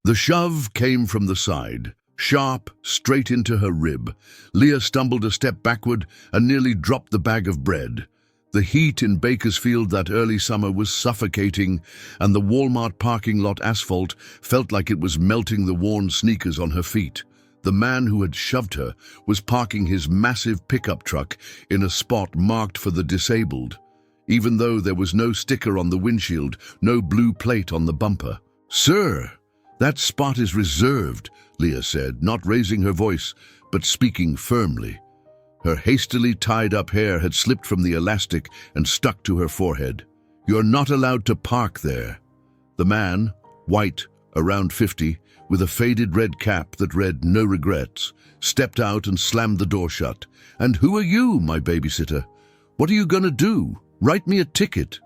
The shove came from the side, sharp, straight into her rib. Leah stumbled a step backward and nearly dropped the bag of bread. The heat in Bakersfield that early summer was suffocating, and the Walmart parking lot asphalt felt like it was melting the worn sneakers on her feet. The man who had shoved her was parking his massive pickup truck in a spot marked for the disabled, even though there was no sticker on the windshield, no blue plate on the bumper. "Sir, that spot is reserved," Leah said, not raising her voice, but speaking firmly. Her hastily tied-up hair had slipped from the elastic and stuck to her forehead. "You're not allowed to park there." The man, white, around 50, with a faded red cap that read "No regrets," stepped out and slammed the door shut. "And who are you, my babysitter? What are you gonna do? Write me a ticket?"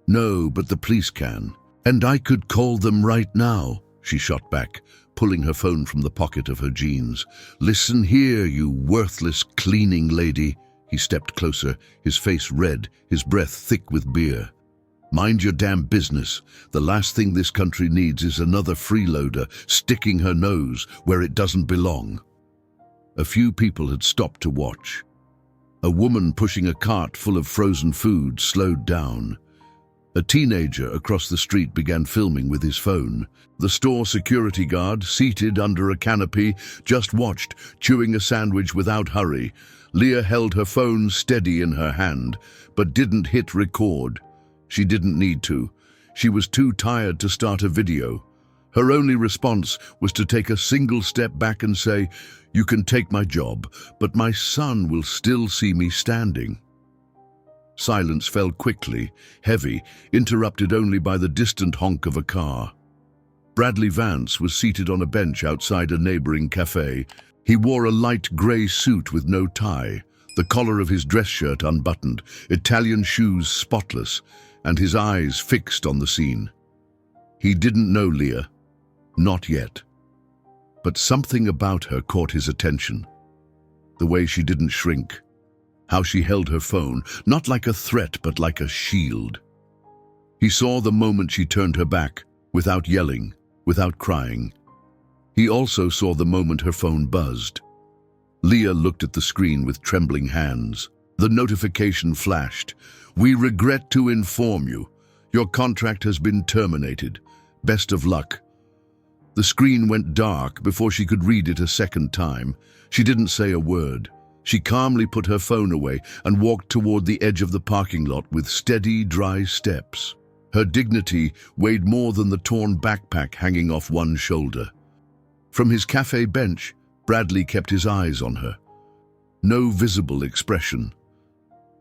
"No, but the police can. And I could call them right now," she shot back, pulling her phone from the pocket of her jeans. "Listen here, you worthless cleaning lady." He stepped closer, his face red, his breath thick with beer. "Mind your damn business. The last thing this country needs is another freeloader sticking her nose where it doesn't belong." A few people had stopped to watch. A woman pushing a cart full of frozen food slowed down. A teenager across the street began filming with his phone. The store security guard, seated under a canopy, just watched, chewing a sandwich without hurry. Leah held her phone steady in her hand, but didn't hit record. She didn't need to. She was too tired to start a video. Her only response was to take a single step back and say, "You can take my job, but my son will still see me standing." Silence fell quickly, heavy, interrupted only by the distant honk of a car. Bradley Vance was seated on a bench outside a neighboring cafe. He wore a light grey suit with no tie, the collar of his dress shirt unbuttoned, Italian shoes spotless, and his eyes fixed on the scene. He didn't know Leah. Not yet. But something about her caught his attention. The way she didn't shrink. How she held her phone, not like a threat, but like a shield. He saw the moment she turned her back, without yelling, without crying. He also saw the moment her phone buzzed. Leah looked at the screen with trembling hands. The notification flashed. "We regret to inform you. Your contract has been terminated. Best of luck." The screen went dark before she could read it a second time. She didn't say a word. She calmly put her phone away and walked toward the edge of the parking lot with steady, dry steps. Her dignity weighed more than the torn backpack hanging off one shoulder. From his cafe bench, Bradley kept his eyes on her. No visible expression,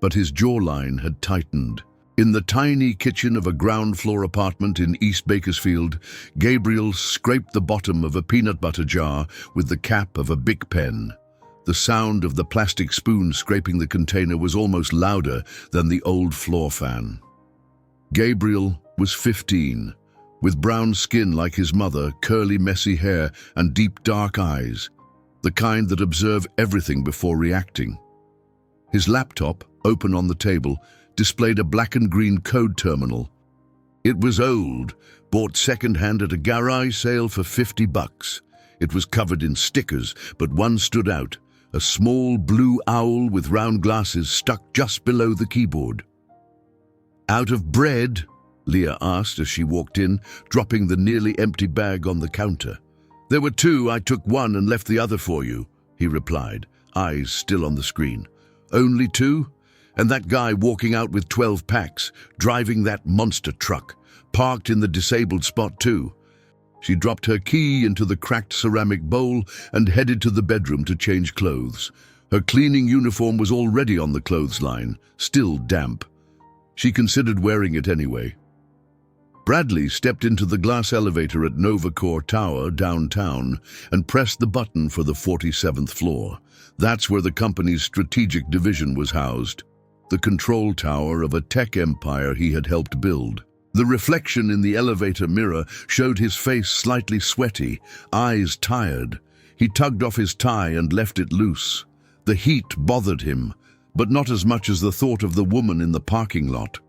but his jawline had tightened. In the tiny kitchen of a ground-floor apartment in East Bakersfield, Gabriel scraped the bottom of a peanut butter jar with the cap of a Bic pen. The sound of the plastic spoon scraping the container was almost louder than the old floor fan. Gabriel was 15, with brown skin like his mother, curly, messy hair, and deep, dark eyes, the kind that observe everything before reacting. His laptop, open on the table, displayed a black and green code terminal. It was old, bought second-hand at a garage sale for $50. It was covered in stickers, but one stood out, a small blue owl with round glasses stuck just below the keyboard. "Out of bread?" Leah asked as she walked in, dropping the nearly empty bag on the counter. "There were two. I took one and left the other for you," he replied, eyes still on the screen. "Only two? And that guy walking out with 12 packs, driving that monster truck, parked in the disabled spot too." She dropped her key into the cracked ceramic bowl and headed to the bedroom to change clothes. Her cleaning uniform was already on the clothesline, still damp. She considered wearing it anyway. Bradley stepped into the glass elevator at Nova Core Tower downtown and pressed the button for the 47th floor. That's where the company's strategic division was housed, the control tower of a tech empire he had helped build. The reflection in the elevator mirror showed his face slightly sweaty, eyes tired. He tugged off his tie and left it loose. The heat bothered him, but not as much as the thought of the woman in the parking lot.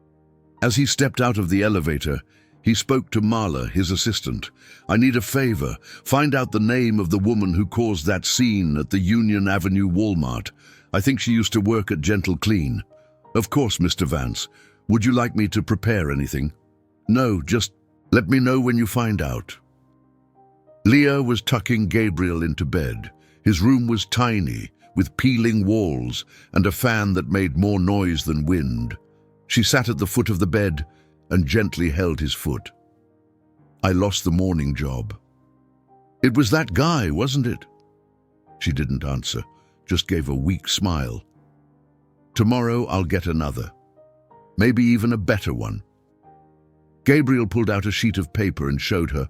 As he stepped out of the elevator, He spoke to Marla, his assistant. "I need a favor. Find out the name of the woman who caused that scene at the Union Avenue Walmart. I think she used to work at Gentle Clean." "Of course, Mr. Vance. Would you like me to prepare anything?" "No, just let me know when you find out." Leah was tucking Gabriel into bed. His room was tiny, with peeling walls and a fan that made more noise than wind. She sat at the foot of the bed and gently held his foot. "I lost the morning job." "It was that guy, wasn't it?" She didn't answer, just gave a weak smile. "Tomorrow I'll get another. Maybe even a better one." Gabriel pulled out a sheet of paper and showed her.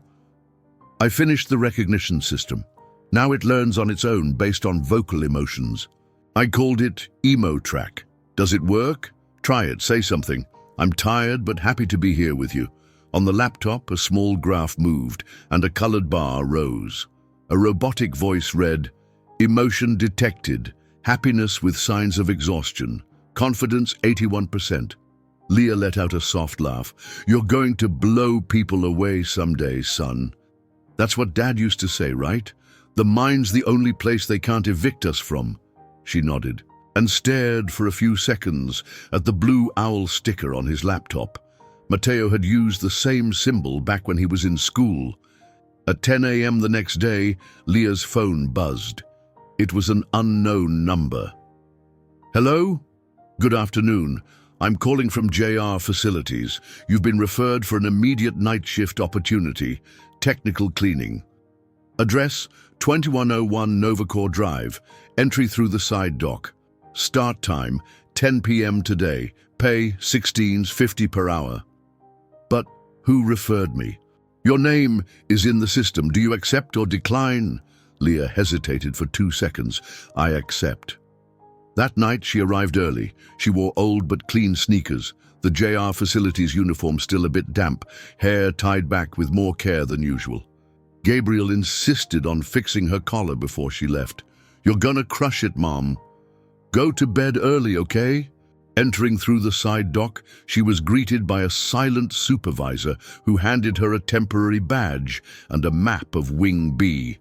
"I finished the recognition system. Now it learns on its own based on vocal emotions. I called it Emo Track. Does it work? Try it, say something. I'm tired but happy to be here with you." On the laptop, a small graph moved and a colored bar rose. A robotic voice read, "Emotion detected. Happiness with signs of exhaustion. Confidence 81%. Leah let out a soft laugh. "You're going to blow people away someday, son." "That's what Dad used to say, right? The mind's the only place they can't evict us from." She nodded and stared for a few seconds at the blue owl sticker on his laptop. Matteo had used the same symbol back when he was in school. At 10 a.m. the next day, Leah's phone buzzed. It was an unknown number. "Hello? Good afternoon. I'm calling from JR Facilities. You've been referred for an immediate night shift opportunity, technical cleaning. Address, 2101 Novacore Drive. Entry through the side dock. Start time, 10 p.m. today. Pay $16.50 per hour." "But who referred me?" "Your name is in the system. Do you accept or decline?" Leah hesitated for 2 seconds. "I accept." That night she arrived early. She wore old but clean sneakers, the JR Facilities uniform still a bit damp, hair tied back with more care than usual. Gabriel insisted on fixing her collar before she left. "You're gonna crush it, Mom. Go to bed early, okay?" Entering through the side dock, she was greeted by a silent supervisor who handed her a temporary badge and a map of Wing B.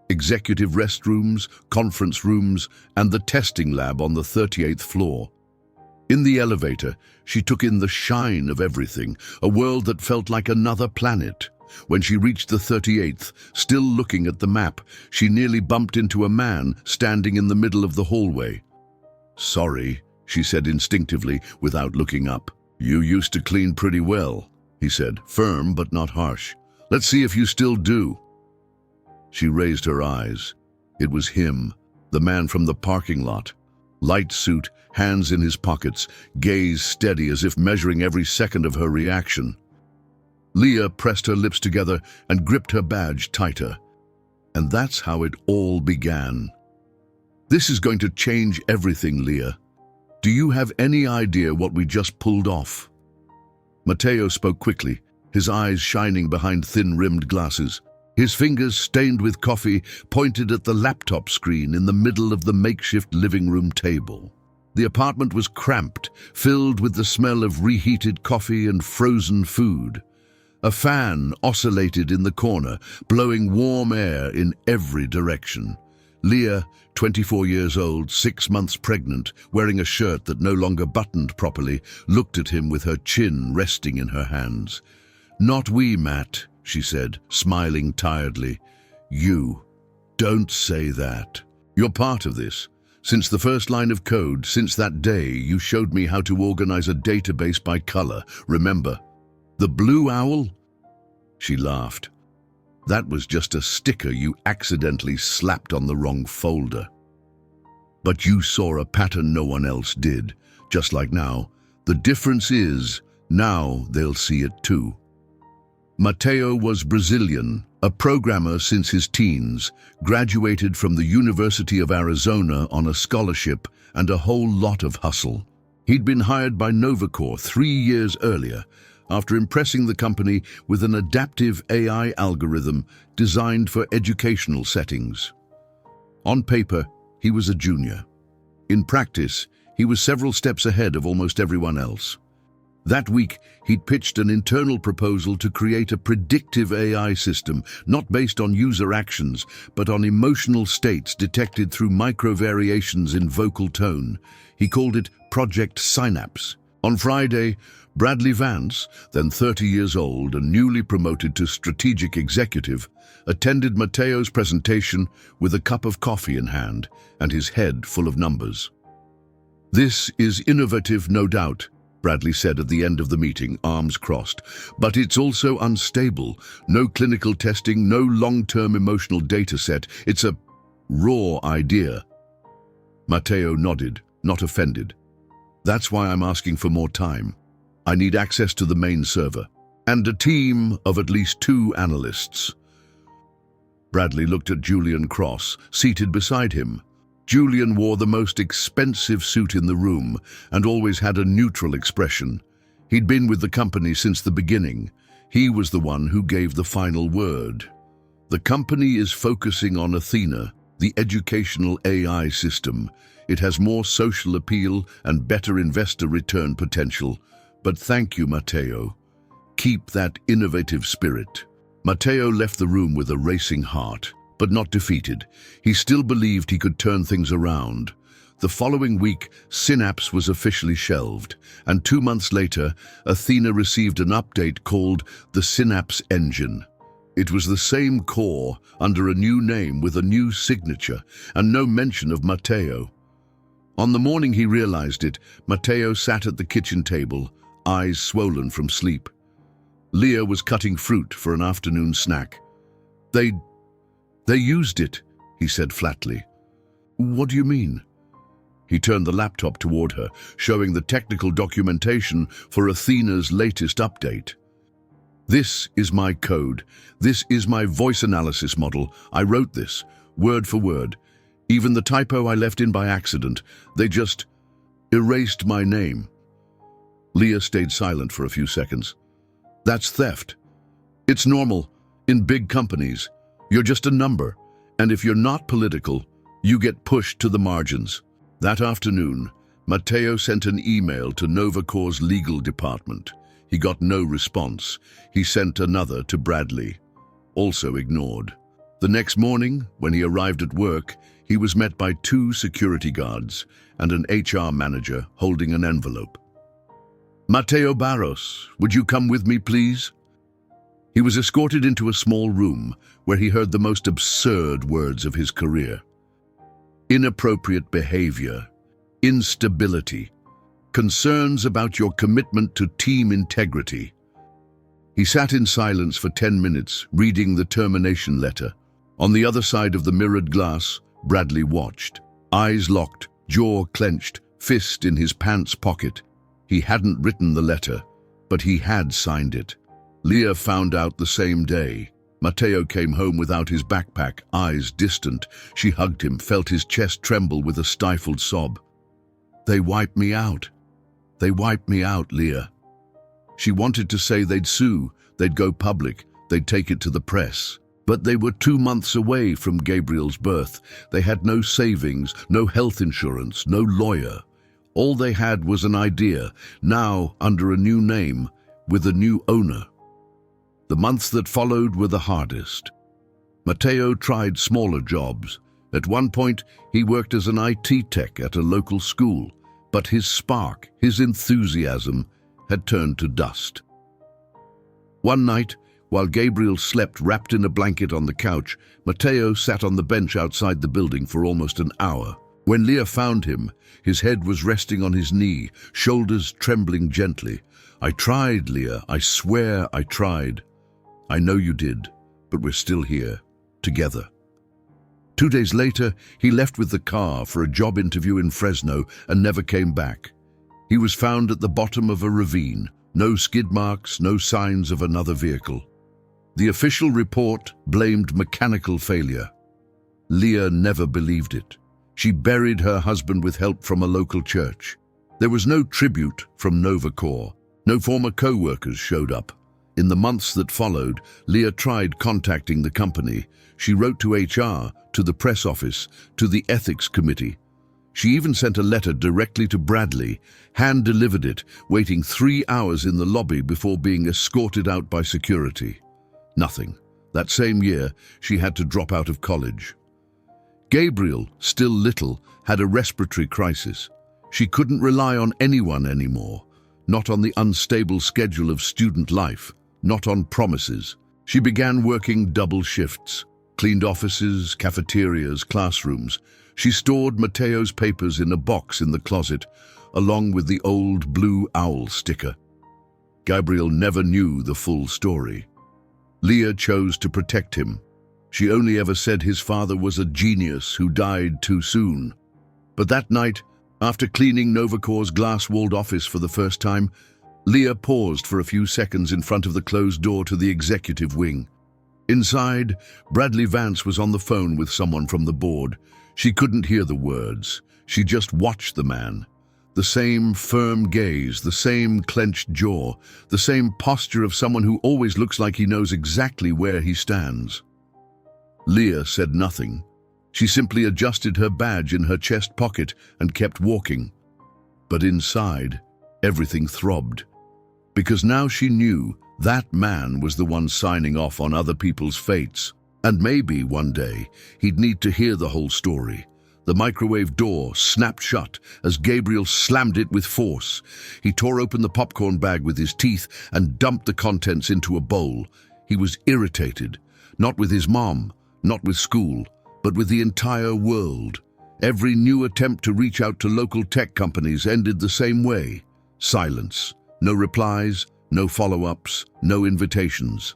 Executive restrooms, conference rooms, and the testing lab on the 38th floor. In the elevator, she took in the shine of everything, a world that felt like another planet. When she reached the 38th, still looking at the map, she nearly bumped into a man standing in the middle of the hallway. "Sorry," she said instinctively without looking up. "You used to clean pretty well," he said, firm but not harsh. "Let's see if you still do." She raised her eyes. It was him, the man from the parking lot. Light suit, hands in his pockets, gaze steady as if measuring every second of her reaction. Leah pressed her lips together and gripped her badge tighter. And that's how it all began. "This is going to change everything, Leah. Do you have any idea what we just pulled off?" Matteo spoke quickly, his eyes shining behind thin-rimmed glasses. His fingers, stained with coffee, pointed at the laptop screen in the middle of the makeshift living room table. The apartment was cramped, filled with the smell of reheated coffee and frozen food. A fan oscillated in the corner, blowing warm air in every direction. Leah, 24 years old, 6 months pregnant, wearing a shirt that no longer buttoned properly, looked at him with her chin resting in her hands. "Not we, Matt," she said, smiling tiredly. "You. Don't say that. You're part of this. Since the first line of code, since that day, you showed me how to organize a database by color. Remember? The blue owl?" She laughed. "That was just a sticker you accidentally slapped on the wrong folder. But you saw a pattern no one else did, just like now. The difference is, now they'll see it too." Matteo was Brazilian, a programmer since his teens, graduated from the University of Arizona on a scholarship and a whole lot of hustle. He'd been hired by Novacore 3 years earlier, after impressing the company with an adaptive AI algorithm designed for educational settings. On paper, he was a junior. In practice, he was several steps ahead of almost everyone else. That week, he'd pitched an internal proposal to create a predictive AI system, not based on user actions, but on emotional states detected through micro-variations in vocal tone. He called it Project Synapse. On Friday, Bradley Vance, then 30 years old and newly promoted to strategic executive, attended Matteo's presentation with a cup of coffee in hand and his head full of numbers. "This is innovative, no doubt," Bradley said at the end of the meeting, arms crossed. "But it's also unstable. No clinical testing, no long-term emotional data set. It's a raw idea." Matteo nodded, not offended. "That's why I'm asking for more time. I need access to the main server and a team of at least 2 analysts." Bradley looked at Julian Cross, seated beside him. Julian wore the most expensive suit in the room and always had a neutral expression. He'd been with the company since the beginning. He was the one who gave the final word. "The company is focusing on Athena, the educational AI system. It has more social appeal and better investor return potential. But thank you, Matteo. Keep that innovative spirit." Matteo left the room with a racing heart, but not defeated. He still believed he could turn things around. The following week, Synapse was officially shelved, and 2 months later, Athena received an update called the Synapse Engine. It was the same core, under a new name with a new signature, and no mention of Matteo. On the morning he realized it, Matteo sat at the kitchen table, eyes swollen from sleep. Leah was cutting fruit for an afternoon snack. They used it," he said flatly. "What do you mean?" He turned the laptop toward her, showing the technical documentation for Athena's latest update. "This is my code. This is my voice analysis model. I wrote this, word for word. Even the typo I left in by accident, they just erased my name." Leah stayed silent for a few seconds. "That's theft. It's normal. In big companies. You're just a number. And if you're not political, you get pushed to the margins." That afternoon, Matteo sent an email to Novacore's legal department. He got no response. He sent another to Bradley, also ignored. The next morning, when he arrived at work, he was met by 2 security guards and an HR manager holding an envelope. "Matteo Barros, would you come with me, please?" He was escorted into a small room where he heard the most absurd words of his career. Inappropriate behavior, instability, concerns about your commitment to team integrity. He sat in silence for 10 minutes, reading the termination letter. On the other side of the mirrored glass, Bradley watched, eyes locked, jaw clenched, fist in his pants pocket. He hadn't written the letter, but he had signed it. Leah found out the same day. Matteo came home without his backpack, eyes distant. She hugged him, felt his chest tremble with a stifled sob. "They wiped me out. They wiped me out, Leah." She wanted to say they'd sue, they'd go public, they'd take it to the press. But they were 2 months away from Gabriel's birth. They had no savings, no health insurance, no lawyer. All they had was an idea, now under a new name, with a new owner. The months that followed were the hardest. Matteo tried smaller jobs. At one point, he worked as an IT tech at a local school, but his spark, his enthusiasm, had turned to dust. One night, while Gabriel slept wrapped in a blanket on the couch, Matteo sat on the bench outside the building for almost an hour. When Leah found him, his head was resting on his knee, shoulders trembling gently. "I tried, Leah. I swear I tried." "I know you did, but we're still here, together." 2 days later, he left with the car for a job interview in Fresno and never came back. He was found at the bottom of a ravine, no skid marks, no signs of another vehicle. The official report blamed mechanical failure. Leah never believed it. She buried her husband with help from a local church. There was no tribute from Novacore. No former co-workers showed up. In the months that followed, Leah tried contacting the company. She wrote to HR, to the press office, to the ethics committee. She even sent a letter directly to Bradley, hand-delivered it, waiting 3 hours in the lobby before being escorted out by security. Nothing. That same year, she had to drop out of college. Gabriel, still little, had a respiratory crisis. She couldn't rely on anyone anymore, not on the unstable schedule of student life, not on promises. She began working double shifts, cleaned offices, cafeterias, classrooms. She stored Mateo's papers in a box in the closet, along with the old blue owl sticker. Gabriel never knew the full story. Leah chose to protect him. She only ever said his father was a genius who died too soon. But that night, after cleaning Novacor's glass-walled office for the first time, Leah paused for a few seconds in front of the closed door to the executive wing. Inside, Bradley Vance was on the phone with someone from the board. She couldn't hear the words. She just watched the man. The same firm gaze, the same clenched jaw, the same posture of someone who always looks like he knows exactly where he stands. Leah said nothing. She simply adjusted her badge in her chest pocket and kept walking. But inside, everything throbbed. Because now she knew that man was the one signing off on other people's fates. And maybe one day he'd need to hear the whole story. The microwave door snapped shut as Gabriel slammed it with force. He tore open the popcorn bag with his teeth and dumped the contents into a bowl. He was irritated, not with his mom, not with school, but with the entire world. Every new attempt to reach out to local tech companies ended the same way. Silence. No replies, no follow-ups, no invitations.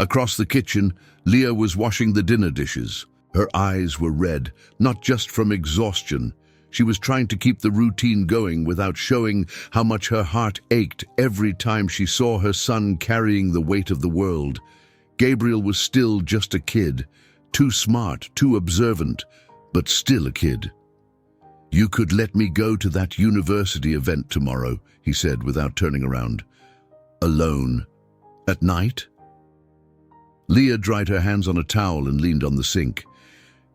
Across the kitchen, Leah was washing the dinner dishes. Her eyes were red, not just from exhaustion. She was trying to keep the routine going without showing how much her heart ached every time she saw her son carrying the weight of the world. Gabriel was still just a kid, too smart, too observant, but still a kid. "You could let me go to that university event tomorrow," he said without turning around. "Alone. At night?" Leah dried her hands on a towel and leaned on the sink.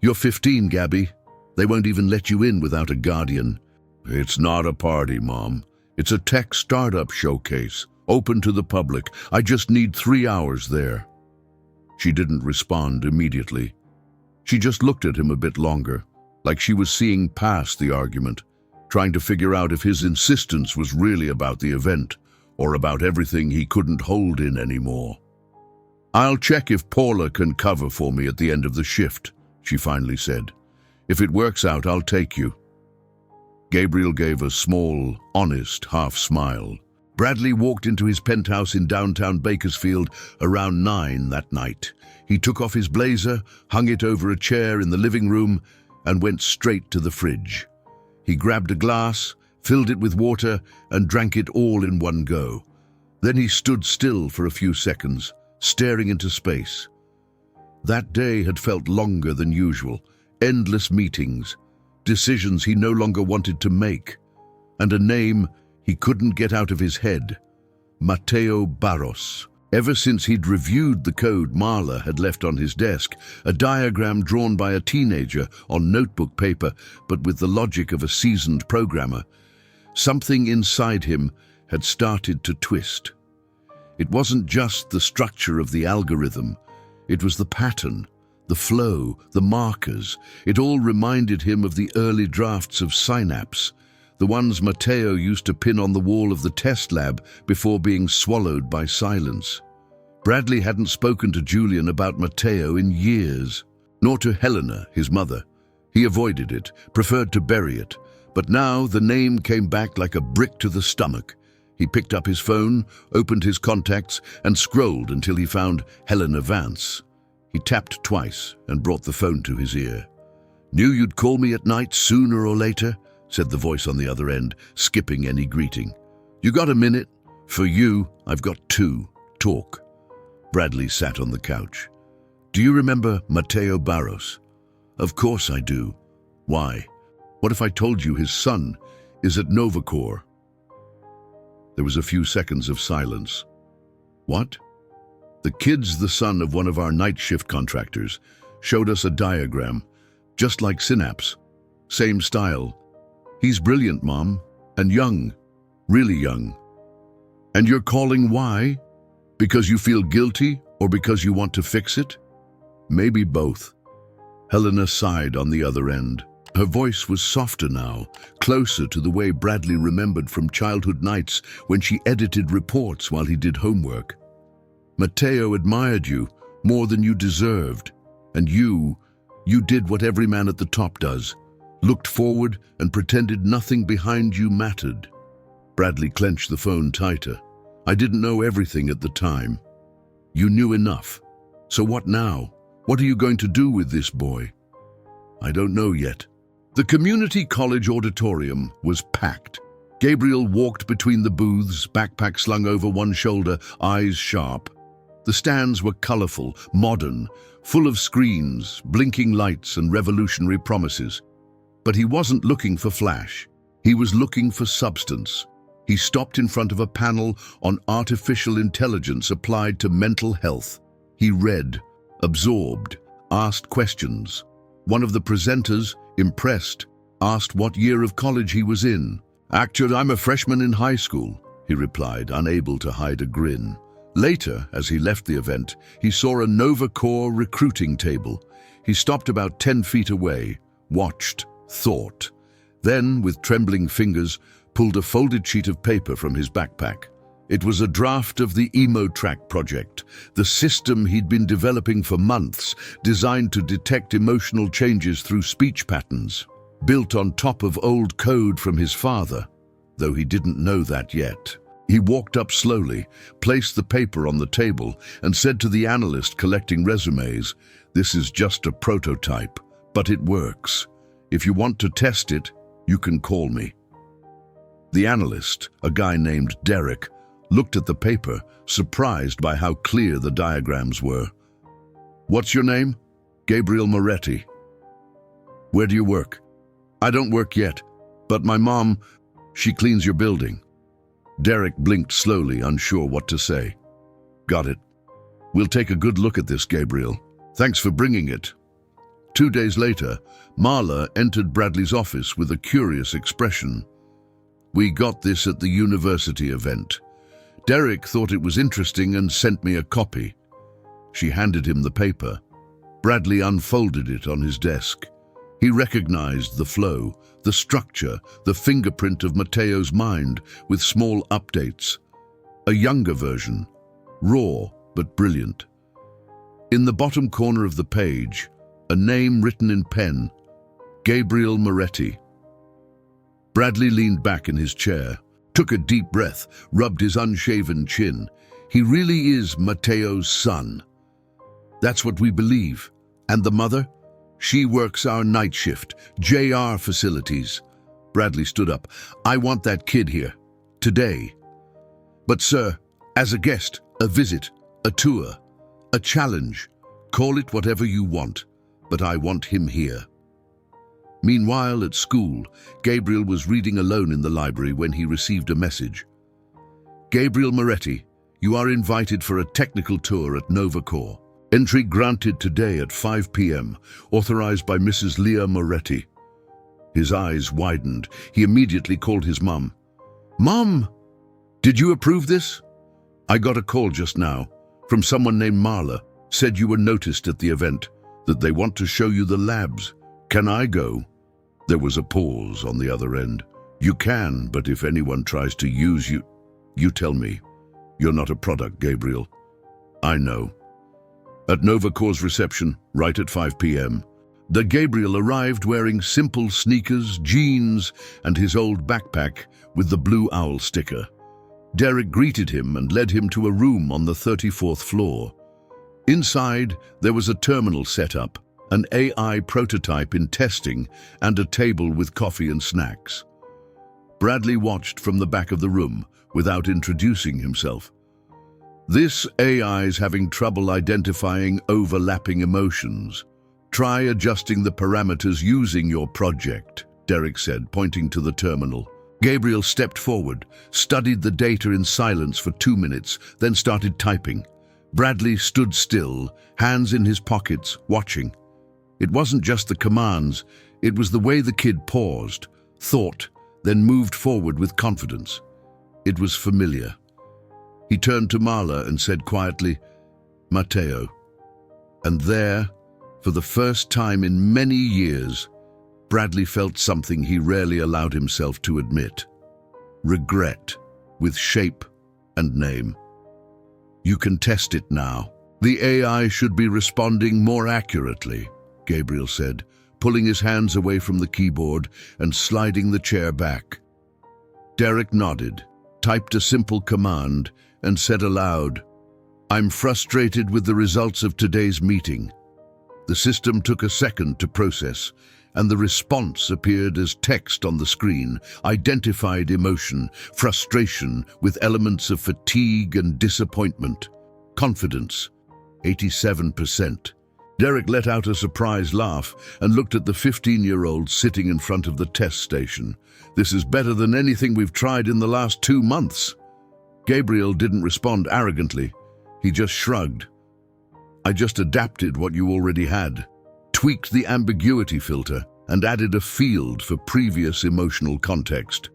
"You're 15, Gabby. They won't even let you in without a guardian." "It's not a party, Mom. It's a tech startup showcase, open to the public. I just need 3 hours there." She didn't respond immediately. She just looked at him a bit longer, like she was seeing past the argument, trying to figure out if his insistence was really about the event or about everything he couldn't hold in anymore. "I'll check if Paula can cover for me at the end of the shift," she finally said. "If it works out, I'll take you." Gabriel gave a small, honest half-smile. Bradley walked into his penthouse in downtown Bakersfield around 9 that night. He took off his blazer, hung it over a chair in the living room, and went straight to the fridge. He grabbed a glass, filled it with water, and drank it all in one go. Then he stood still for a few seconds, staring into space. That day had felt longer than usual. Endless meetings, decisions he no longer wanted to make, and a name he couldn't get out of his head. Mateo Barros. Ever since he'd reviewed the code Marla had left on his desk, a diagram drawn by a teenager on notebook paper, but with the logic of a seasoned programmer, something inside him had started to twist. It wasn't just the structure of the algorithm. It was the pattern, the flow, the markers. It all reminded him of the early drafts of Synapse, the ones Mateo used to pin on the wall of the test lab before being swallowed by silence. Bradley hadn't spoken to Julian about Mateo in years, nor to Helena, his mother. He avoided it, preferred to bury it. But now the name came back like a brick to the stomach. He picked up his phone, opened his contacts, and scrolled until he found Helena Vance. He tapped twice and brought the phone to his ear. "Knew you'd call me at night sooner or later," said the voice on the other end, skipping any greeting. "You got a minute? For you, I've got 2. Talk." Bradley sat on the couch. "Do you remember Mateo Barros?" "Of course I do. Why? What if I told you his son is at Novacor?" There was a few seconds of silence. "What?" "The kid's the son of one of our night shift contractors. Showed us a diagram, just like Synapse. Same style, He's brilliant, Mom, and young, really young. And you're calling why? Because you feel guilty or because you want to fix it? Maybe both. Helena sighed on the other end. Her voice was softer now, closer to the way Bradley remembered from childhood nights when she edited reports while he did homework. Matteo admired you more than you deserved, and you did what every man at the top does, looked forward and pretended nothing behind you mattered. Bradley clenched the phone tighter. I didn't know everything at the time. You knew enough. So what now? What are you going to do with this boy? I don't know yet. The community college auditorium was packed. Gabriel walked between the booths, backpack slung over one shoulder, eyes sharp. The stands were colorful, modern, full of screens, blinking lights and revolutionary promises. But he wasn't looking for flash. He was looking for substance. He stopped in front of a panel on artificial intelligence applied to mental health. He read, absorbed, asked questions. One of the presenters, impressed, asked what year of college he was in. Actually, I'm a freshman in high school, he replied, unable to hide a grin. Later, as he left the event, he saw a Nova Corps recruiting table. He stopped about 10 feet away, watched, thought. Then, with trembling fingers, pulled a folded sheet of paper from his backpack. It was a draft of the EmoTrack project, the system he'd been developing for months, designed to detect emotional changes through speech patterns, built on top of old code from his father, though he didn't know that yet. He walked up slowly, placed the paper on the table, and said to the analyst collecting resumes, "This is just a prototype, but it works. If you want to test it, you can call me." The analyst, a guy named Derek, looked at the paper, surprised by how clear the diagrams were. "What's your name?" "Gabriel Moretti." "Where do you work?" "I don't work yet, but my mom, she cleans your building." Derek blinked slowly, unsure what to say. "Got it. We'll take a good look at this, Gabriel. Thanks for bringing it." 2 days later, Marla entered Bradley's office with a curious expression. "We got this at the university event. Derek thought it was interesting and sent me a copy." She handed him the paper. Bradley unfolded it on his desk. He recognized the flow, the structure, the fingerprint of Matteo's mind, with small updates. A younger version, raw but brilliant. In the bottom corner of the page, a name written in pen, Gabriel Moretti. Bradley leaned back in his chair, took a deep breath, rubbed his unshaven chin. He really is Matteo's son. That's what we believe. And the mother? She works our night shift, JR facilities. Bradley stood up. "I want that kid here. Today." "But sir, as a guest, a visit, a tour, a challenge. Call it whatever you want, but I want him here." Meanwhile, at school, Gabriel was reading alone in the library when he received a message. "Gabriel Moretti, you are invited for a technical tour at Nova Corps. Entry granted today at 5 p.m., authorized by Mrs. Leah Moretti." His eyes widened. He immediately called his mum. "Mom, did you approve this?" "I got a call just now from someone named Marla. Said you were noticed at the event, that they want to show you the labs. Can I go?" There was a pause on the other end. "You can, but if anyone tries to use you, you tell me. You're not a product, Gabriel." "I know." At Nova Corps' reception, right at 5 p.m., the Gabriel arrived wearing simple sneakers, jeans, and his old backpack with the blue owl sticker. Derek greeted him and led him to a room on the 34th floor. Inside, there was a terminal set up, an AI prototype in testing, and a table with coffee and snacks. Bradley watched from the back of the room without introducing himself. "This AI's having trouble identifying overlapping emotions. Try adjusting the parameters using your project," Derek said, pointing to the terminal. Gabriel stepped forward, studied the data in silence for 2 minutes, then started typing. Bradley stood still, hands in his pockets, watching. It wasn't just the commands, it was the way the kid paused, thought, then moved forward with confidence. It was familiar. He turned to Marla and said quietly, "Matteo." And there, for the first time in many years, Bradley felt something he rarely allowed himself to admit. Regret, with shape and name. "You can test it now. The AI should be responding more accurately," Gabriel said, pulling his hands away from the keyboard and sliding the chair back. Derek nodded, typed a simple command, and said aloud, "I'm frustrated with the results of today's meeting." The system took a second to process, and the response appeared as text on the screen, identified emotion, frustration with elements of fatigue and disappointment. Confidence, 87%. Derek let out a surprised laugh and looked at the 15-year-old sitting in front of the test station. "This is better than anything we've tried in the last 2 months. Gabriel didn't respond arrogantly. He just shrugged. "I just adapted what you already had, tweaked the ambiguity filter, and added a field for previous emotional context."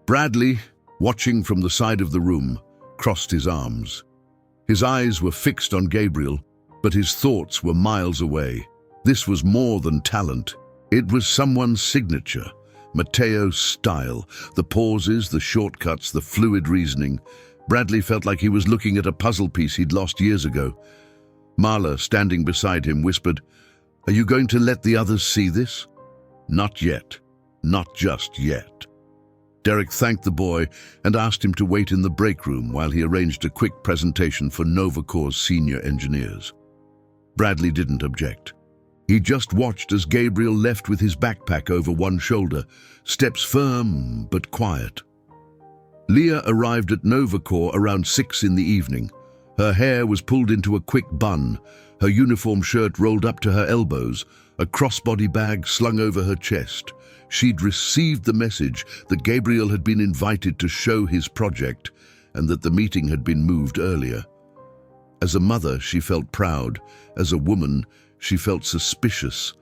Bradley, watching from the side of the room, crossed his arms. His eyes were fixed on Gabriel, but his thoughts were miles away. This was more than talent. It was someone's signature, Matteo's style, the pauses, the shortcuts, the fluid reasoning. Bradley felt like he was looking at a puzzle piece he'd lost years ago. Marla, standing beside him, whispered, "Are you going to let the others see this?" "Not yet. Not just yet." Derek thanked the boy and asked him to wait in the break room while he arranged a quick presentation for Novacore's senior engineers. Bradley didn't object. He just watched as Gabriel left with his backpack over one shoulder, steps firm but quiet. Leah arrived at Novacore around 6 in the evening. Her hair was pulled into a quick bun, her uniform shirt rolled up to her elbows, a crossbody bag slung over her chest. She'd received the message that Gabriel had been invited to show his project and that the meeting had been moved earlier. As a mother, she felt proud. As a woman, she felt suspicious.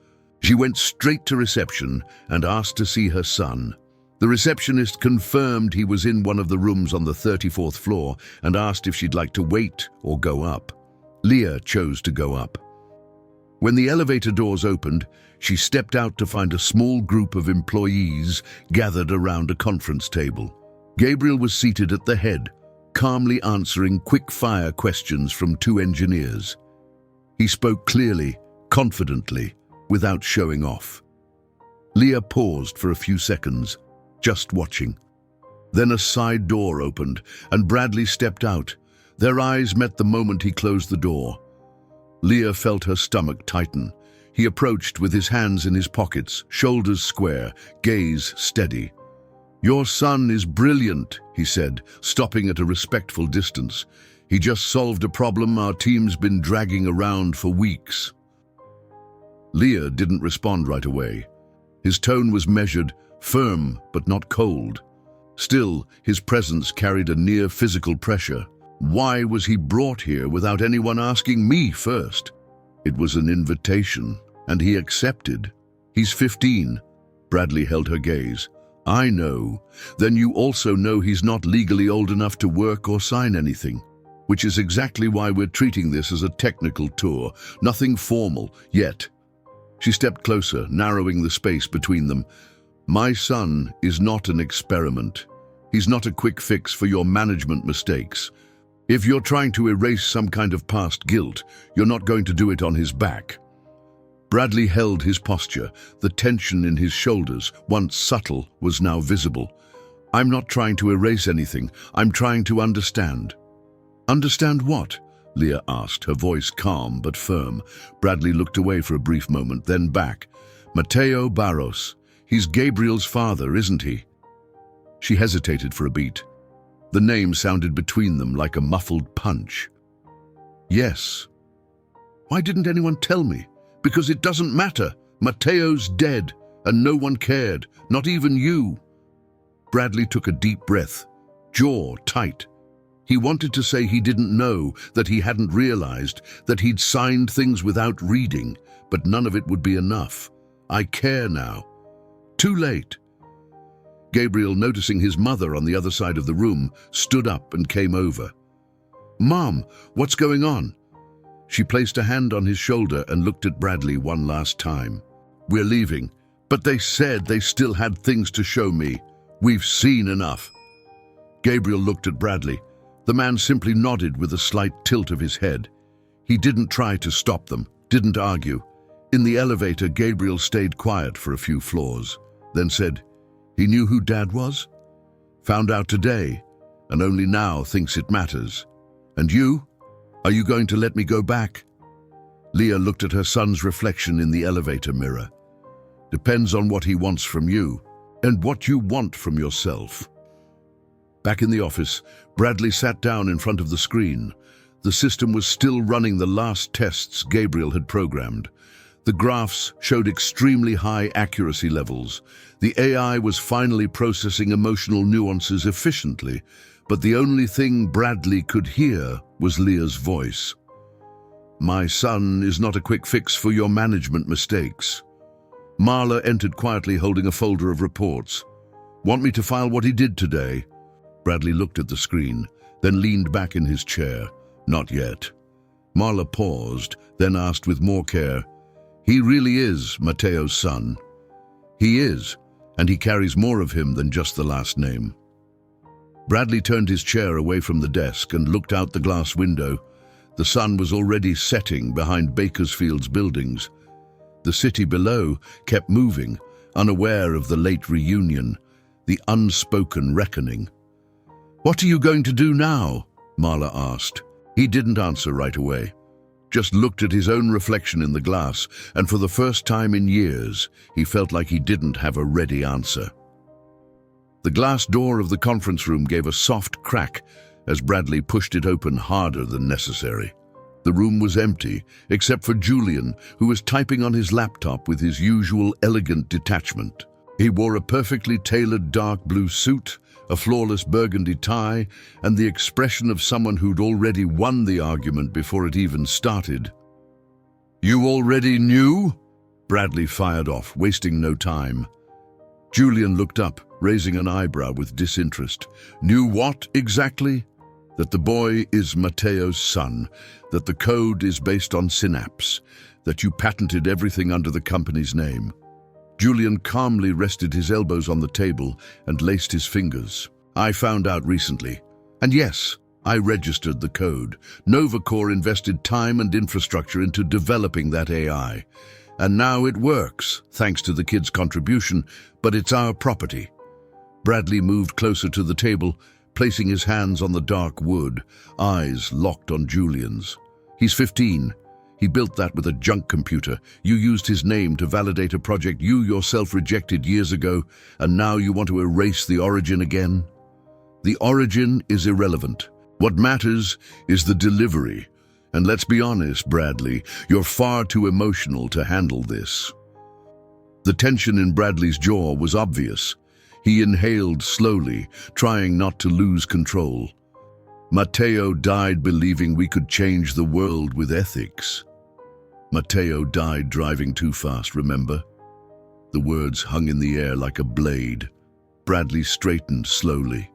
She went straight to reception and asked to see her son. The receptionist confirmed he was in one of the rooms on the 34th floor and asked if she'd like to wait or go up. Leah chose to go up. When the elevator doors opened, she stepped out to find a small group of employees gathered around a conference table. Gabriel was seated at the head, calmly answering quick-fire questions from 2 engineers. He spoke clearly, confidently, without showing off. Leah paused for a few seconds, just watching. Then a side door opened, and Bradley stepped out. Their eyes met the moment he closed the door. Leah felt her stomach tighten. He approached with his hands in his pockets, shoulders square, gaze steady. "Your son is brilliant," he said, stopping at a respectful distance. "He just solved a problem our team's been dragging around for weeks." Leah didn't respond right away. His tone was measured, firm but not cold. Still, his presence carried a near physical pressure. Why was he brought here without anyone asking me first? It was an invitation, and he accepted. "He's 15. Bradley held her gaze. "I know. Then you also know he's not legally old enough to work or sign anything. Which is exactly why we're treating this as a technical tour, nothing formal, yet." She stepped closer, narrowing the space between them. "My son is not an experiment. He's not a quick fix for your management mistakes. If you're trying to erase some kind of past guilt, you're not going to do it on his back." Bradley held his posture. The tension in his shoulders, once subtle, was now visible. "I'm not trying to erase anything. I'm trying to understand." "Understand what?" Leah asked, her voice calm but firm. Bradley looked away for a brief moment, then back. "Matteo Barros. He's Gabriel's father, isn't he?" She hesitated for a beat. The name sounded between them like a muffled punch. "Yes." "Why didn't anyone tell me?" "Because it doesn't matter. Matteo's dead, and no one cared, not even you." Bradley took a deep breath, jaw tight. He wanted to say he didn't know, that he hadn't realized, that he'd signed things without reading, but none of it would be enough. "I care now." "Too late." Gabriel, noticing his mother on the other side of the room, stood up and came over. "Mom, what's going on?" She placed a hand on his shoulder and looked at Bradley one last time. "We're leaving, but they said they still had things to show me. We've seen enough." Gabriel looked at Bradley. The man simply nodded with a slight tilt of his head. He didn't try to stop them, didn't argue. In the elevator, Gabriel stayed quiet for a few floors, then said, "He knew who Dad was? Found out today, and only now thinks it matters. And you? Are you going to let me go back?" Leah looked at her son's reflection in the elevator mirror. "Depends on what he wants from you, and what you want from yourself." Back in the office, Bradley sat down in front of the screen. The system was still running the last tests Gabriel had programmed. The graphs showed extremely high accuracy levels. The AI was finally processing emotional nuances efficiently, but the only thing Bradley could hear was Leah's voice. "My son is not a quick fix for your management mistakes." Marla entered quietly holding a folder of reports. "Want me to file what he did today?" Bradley looked at the screen, then leaned back in his chair. "Not yet." Marla paused, then asked with more care, "He really is Mateo's son?" "He is, and he carries more of him than just the last name." Bradley turned his chair away from the desk and looked out the glass window. The sun was already setting behind Bakersfield's buildings. The city below kept moving, unaware of the late reunion, the unspoken reckoning. "What are you going to do now?" Marla asked. He didn't answer right away, just looked at his own reflection in the glass, and for the first time in years, he felt like he didn't have a ready answer. The glass door of the conference room gave a soft crack as Bradley pushed it open harder than necessary. The room was empty, except for Julian, who was typing on his laptop with his usual elegant detachment. He wore a perfectly tailored dark blue suit, a flawless burgundy tie, and the expression of someone who'd already won the argument before it even started. "You already knew?" Bradley fired off, wasting no time. Julian looked up, raising an eyebrow with disinterest. "Knew what exactly?" "That the boy is Mateo's son, that the code is based on Synapse, that you patented everything under the company's name." Julian calmly rested his elbows on the table and laced his fingers. "I found out recently. And yes, I registered the code. NovaCore invested time and infrastructure into developing that AI. And now it works, thanks to the kid's contribution, but it's our property." Bradley moved closer to the table, placing his hands on the dark wood, eyes locked on Julian's. "He's 15. He built that with a junk computer. You used his name to validate a project you yourself rejected years ago, and now you want to erase the origin again? The origin is irrelevant. What matters is the delivery. And let's be honest, Bradley, you're far too emotional to handle this." The tension in Bradley's jaw was obvious. He inhaled slowly, trying not to lose control. "Mateo died believing we could change the world with ethics. Mateo died driving too fast, remember?" The words hung in the air like a blade. Bradley straightened slowly.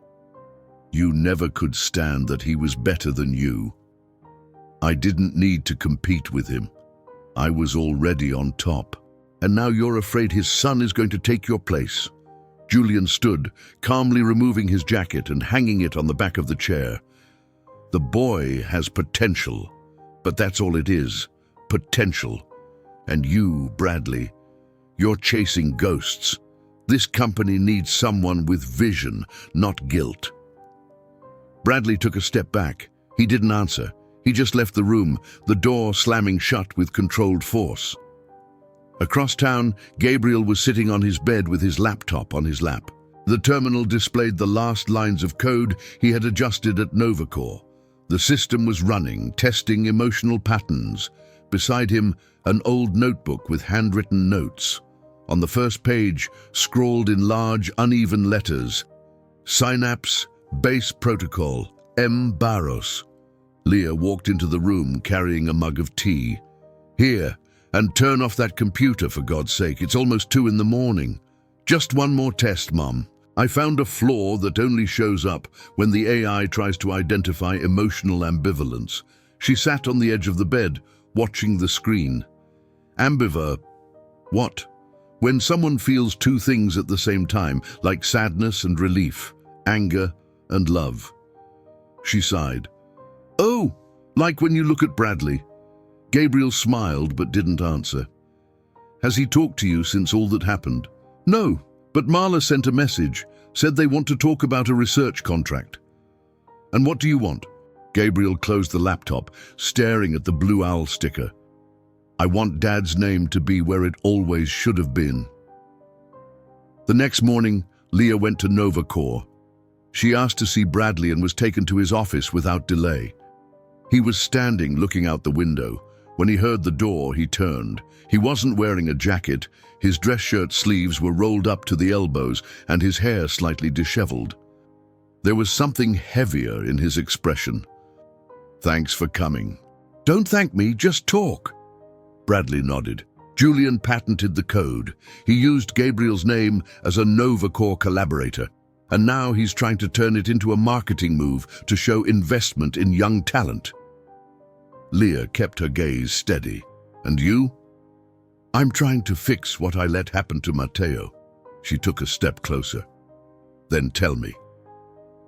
"You never could stand that he was better than you. I didn't need to compete with him. I was already on top. And now you're afraid his son is going to take your place." Julian stood, calmly removing his jacket and hanging it on the back of the chair. "The boy has potential, but that's all it is, potential. And you, Bradley, you're chasing ghosts. This company needs someone with vision, not guilt." Bradley took a step back. He didn't answer. He just left the room, the door slamming shut with controlled force. Across town, Gabriel was sitting on his bed with his laptop on his lap. The terminal displayed the last lines of code he had adjusted at NovaCore. The system was running, testing emotional patterns. Beside him, an old notebook with handwritten notes. On the first page, scrawled in large, uneven letters, "Synapse, Base Protocol, M. Barros." Leah walked into the room carrying a mug of tea. "Here, and turn off that computer, for God's sake. It's almost 2 in the morning. Just one more test, Mom. I found a flaw that only shows up when the AI tries to identify emotional ambivalence. She sat on the edge of the bed, watching the screen. What? When someone feels two things at the same time, like sadness and relief, anger and love. She sighed. Oh, like when you look at Bradley. Gabriel smiled but didn't answer. Has he talked to you since all that happened? No, but Marla sent a message, said they want to talk about a research contract. And what do you want? Gabriel closed the laptop, staring at the blue owl sticker. I want Dad's name to be where it always should have been. The next morning, Leah went to Nova Corps. She asked to see Bradley and was taken to his office without delay. He was standing looking out the window. When he heard the door, he turned. He wasn't wearing a jacket. His dress shirt sleeves were rolled up to the elbows and his hair slightly disheveled. There was something heavier in his expression. Thanks for coming. Don't thank me, just talk. Bradley nodded. Julian patented the code. He used Gabriel's name as a Nova Corps collaborator, and now he's trying to turn it into a marketing move to show investment in young talent. Leah kept her gaze steady. And you? I'm trying to fix what I let happen to Matteo. She took a step closer. Then tell me,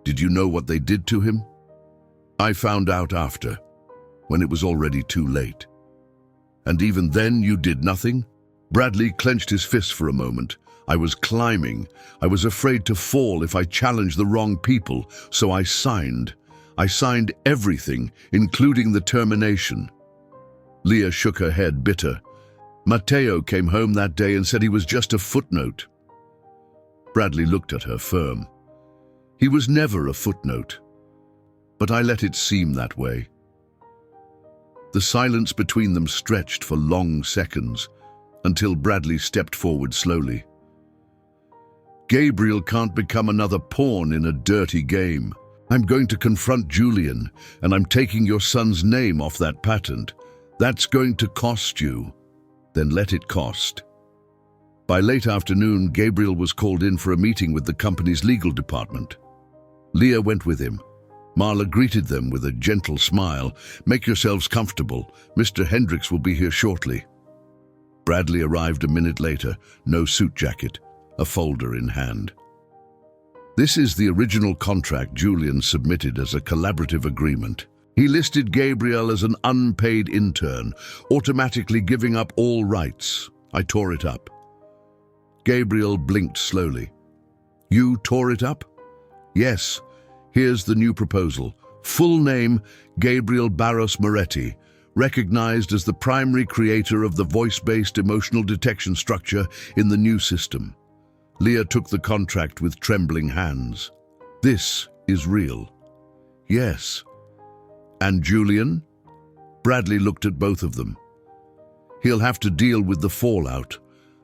did you know what they did to him? I found out after, when it was already too late. And even then you did nothing? Bradley clenched his fist for a moment. I was climbing. I was afraid to fall if I challenged the wrong people, so I signed. I signed everything, including the termination. Leah shook her head, bitter. Matteo came home that day and said he was just a footnote. Bradley looked at her, firm. He was never a footnote. But I let it seem that way. The silence between them stretched for long seconds, until Bradley stepped forward slowly. Gabriel can't become another pawn in a dirty game. I'm going to confront Julian, and I'm taking your son's name off that patent. That's going to cost you. Then let it cost. By late afternoon, Gabriel was called in for a meeting with the company's legal department. Leah went with him. Marla greeted them with a gentle smile. Make yourselves comfortable. Mr. Hendricks will be here shortly. Bradley arrived a minute later, no suit jacket, a folder in hand. This is the original contract Julian submitted as a collaborative agreement. He listed Gabriel as an unpaid intern, automatically giving up all rights. I tore it up. Gabriel blinked slowly. You tore it up? Yes. Here's the new proposal. Full name, Gabriel Barros Moretti, recognized as the primary creator of the voice-based emotional detection structure in the new system. Leah took the contract with trembling hands. This is real. Yes. And Julian? Bradley looked at both of them. He'll have to deal with the fallout.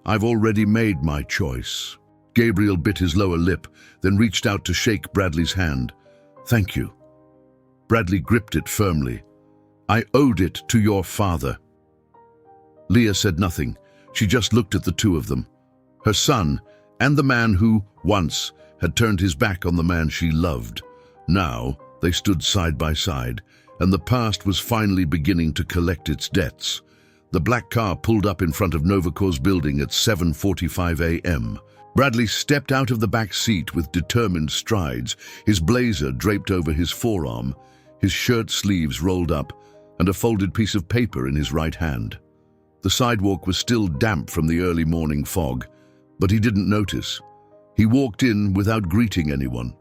I've already made my choice. Gabriel bit his lower lip, then reached out to shake Bradley's hand. Thank you. Bradley gripped it firmly. I owed it to your father. Leah said nothing. She just looked at the two of them. Her son, and the man who, once, had turned his back on the man she loved. Now, they stood side by side, and the past was finally beginning to collect its debts. The black car pulled up in front of Nova Corps' building at 7:45 a.m. Bradley stepped out of the back seat with determined strides, his blazer draped over his forearm, his shirt sleeves rolled up, and a folded piece of paper in his right hand. The sidewalk was still damp from the early morning fog, but he didn't notice. He walked in without greeting anyone.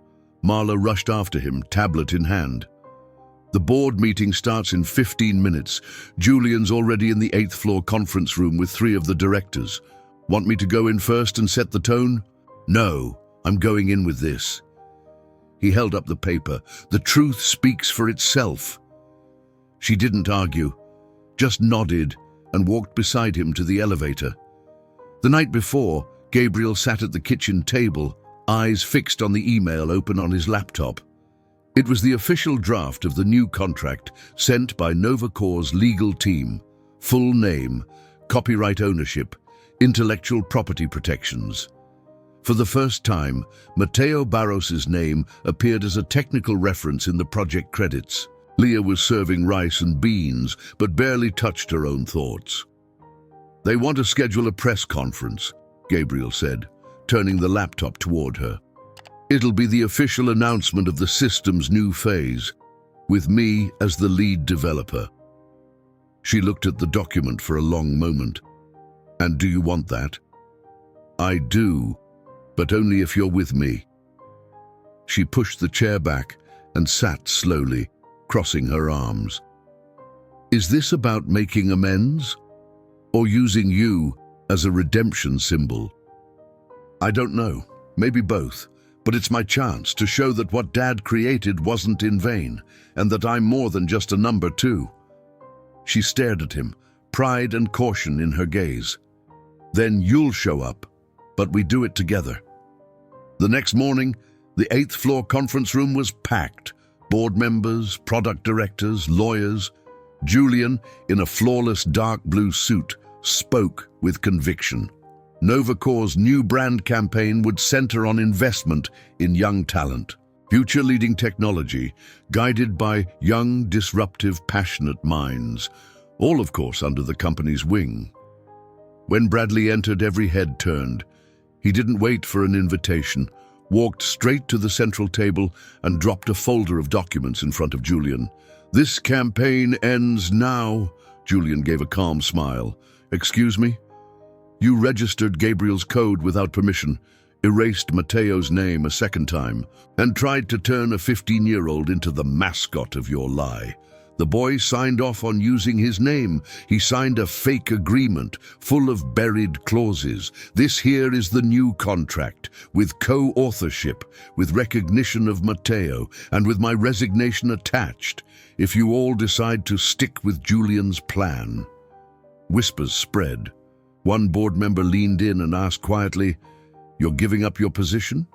Marla rushed after him, tablet in hand. The board meeting starts in 15 minutes. Julian's already in the 8th floor conference room with 3 of the directors. Want me to go in first and set the tone? No, I'm going in with this. He held up the paper. The truth speaks for itself. She didn't argue, just nodded and walked beside him to the elevator. The night before, Gabriel sat at the kitchen table, eyes fixed on the email open on his laptop. It was the official draft of the new contract sent by Nova Corps' legal team. Full name, copyright ownership, intellectual property protections. For the first time, Mateo Barros's name appeared as a technical reference in the project credits. Leah was serving rice and beans, but barely touched her own thoughts. "They want to schedule a press conference," Gabriel said, turning the laptop toward her. "It'll be the official announcement of the system's new phase, with me as the lead developer." She looked at the document for a long moment. "And do you want that?" "I do, but only if you're with me." She pushed the chair back and sat slowly, crossing her arms. "Is this about making amends? Or using you as a redemption symbol?" "I don't know. Maybe both. But it's my chance to show that what Dad created wasn't in vain, and that I'm more than just a number too." She stared at him, pride and caution in her gaze. "Then you'll show up, but we do it together." The next morning, the 8th floor conference room was packed. Board members, product directors, lawyers. Julian, in a flawless dark blue suit, spoke with conviction. Novacore's new brand campaign would center on investment in young talent, future-leading technology, guided by young, disruptive, passionate minds, all of course under the company's wing. When Bradley entered, every head turned. He didn't wait for an invitation, walked straight to the central table and dropped a folder of documents in front of Julian. "This campaign ends now." Julian gave a calm smile. "Excuse me?" "You registered Gabriel's code without permission, erased Mateo's name a second time, and tried to turn a 15-year-old into the mascot of your lie. The boy signed off on using his name. He signed a fake agreement full of buried clauses. This here is the new contract, with co-authorship, with recognition of Mateo, and with my resignation attached, if you all decide to stick with Julian's plan." Whispers spread. One board member leaned in and asked quietly, "You're giving up your position?"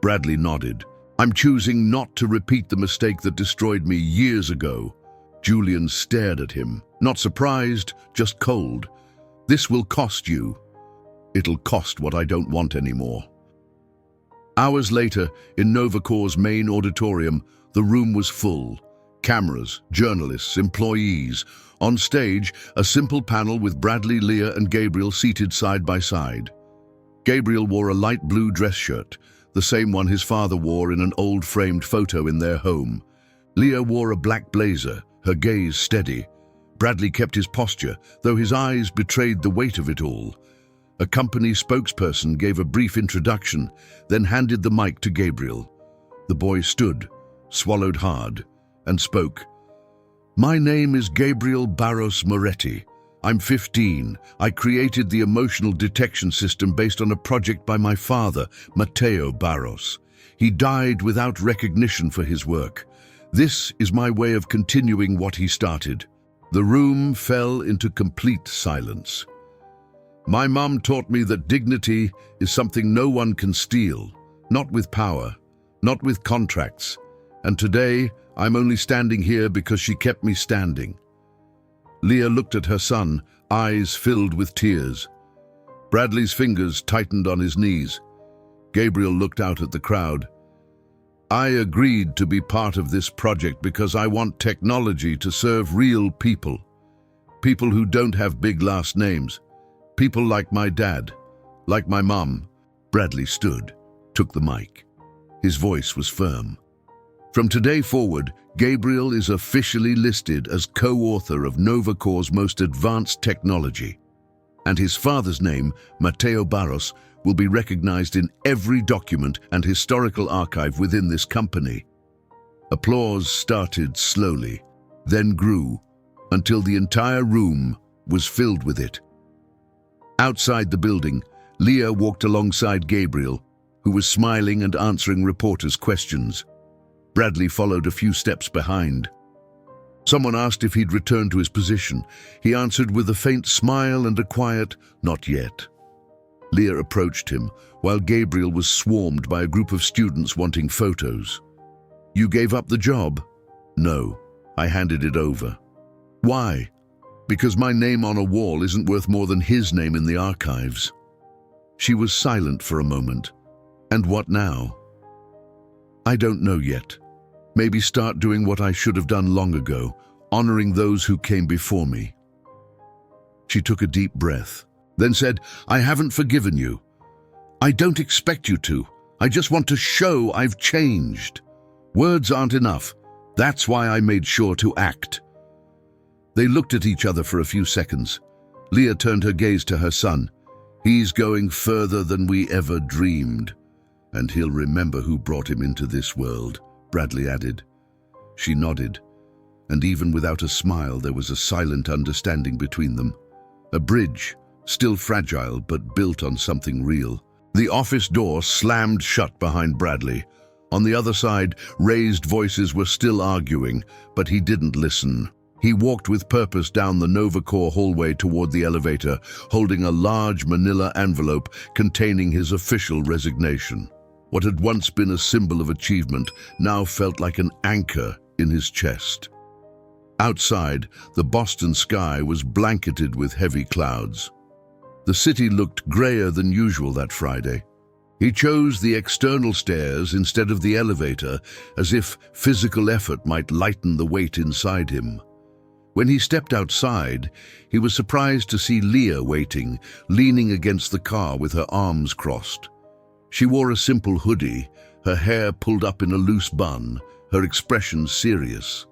Bradley nodded. "I'm choosing not to repeat the mistake that destroyed me years ago." Julian stared at him, not surprised, just cold. "This will cost you." "It'll cost what I don't want anymore." Hours later, in Novacore's main auditorium, the room was full. Cameras, journalists, employees. On stage, a simple panel with Bradley, Leah, and Gabriel seated side by side. Gabriel wore a light blue dress shirt, the same one his father wore in an old framed photo in their home. Leah wore a black blazer, her gaze steady. Bradley kept his posture, though his eyes betrayed the weight of it all. A company spokesperson gave a brief introduction, then handed the mic to Gabriel. The boy stood, swallowed hard, and spoke. "My name is Gabriel Barros Moretti. I'm 15. I created the emotional detection system based on a project by my father, Mateo Barros. He died without recognition for his work. This is my way of continuing what he started." The room fell into complete silence. "My mom taught me that dignity is something no one can steal, not with power, not with contracts. And today, I'm only standing here because she kept me standing." Leah looked at her son, eyes filled with tears. Bradley's fingers tightened on his knees. Gabriel looked out at the crowd. "I agreed to be part of this project because I want technology to serve real people. People who don't have big last names. People like my dad, like my mom." Bradley stood, took the mic. His voice was firm. "From today forward, Gabriel is officially listed as co-author of Novacore's most advanced technology, and his father's name, Mateo Barros, will be recognized in every document and historical archive within this company." Applause started slowly, then grew, until the entire room was filled with it. Outside the building, Leah walked alongside Gabriel, who was smiling and answering reporters' questions. Bradley followed a few steps behind. Someone asked if he'd returned to his position. He answered with a faint smile and a quiet, "Not yet." Leah approached him, while Gabriel was swarmed by a group of students wanting photos. "You gave up the job?" "No, I handed it over." "Why?" "Because my name on a wall isn't worth more than his name in the archives." She was silent for a moment. And what now? I don't know yet. Maybe start doing what I should have done long ago, honoring those who came before me. She took a deep breath, then said, I haven't forgiven you. I don't expect you to. I just want to show I've changed. Words aren't enough. That's why I made sure to act. They looked at each other for a few seconds. Leah turned her gaze to her son. He's going further than we ever dreamed. And he'll remember who brought him into this world, Bradley added. She nodded, and even without a smile there was a silent understanding between them. A bridge, still fragile but built on something real. The office door slammed shut behind Bradley. On the other side, raised voices were still arguing, but he didn't listen. He walked with purpose down the Novacor hallway toward the elevator, holding a large manila envelope containing his official resignation. What had once been a symbol of achievement now felt like an anchor in his chest. Outside, the Boston sky was blanketed with heavy clouds. The city looked grayer than usual that Friday. He chose the external stairs instead of the elevator, as if physical effort might lighten the weight inside him. When he stepped outside, he was surprised to see Leah waiting, leaning against the car with her arms crossed. She wore a simple hoodie, her hair pulled up in a loose bun, her expression serious.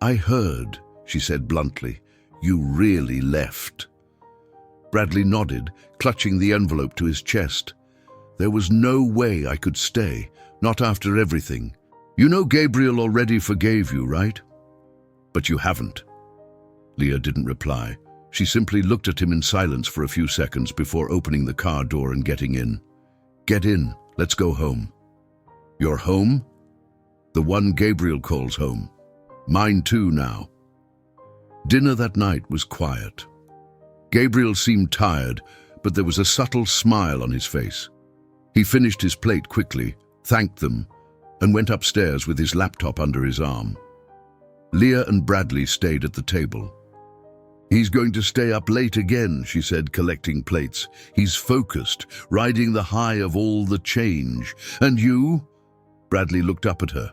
I heard, she said bluntly, you really left. Bradley nodded, clutching the envelope to his chest. There was no way I could stay, not after everything. You know Gabriel already forgave you, right? But you haven't. Leah didn't reply. She simply looked at him in silence for a few seconds before opening the car door and getting in. Get in, let's go home. Your home? The one Gabriel calls home. Mine too now. Dinner that night was quiet. Gabriel seemed tired, but there was a subtle smile on his face. He finished his plate quickly, thanked them, and went upstairs with his laptop under his arm. Leah and Bradley stayed at the table. He's going to stay up late again, she said, collecting plates. He's focused, riding the high of all the change. And you? Bradley looked up at her.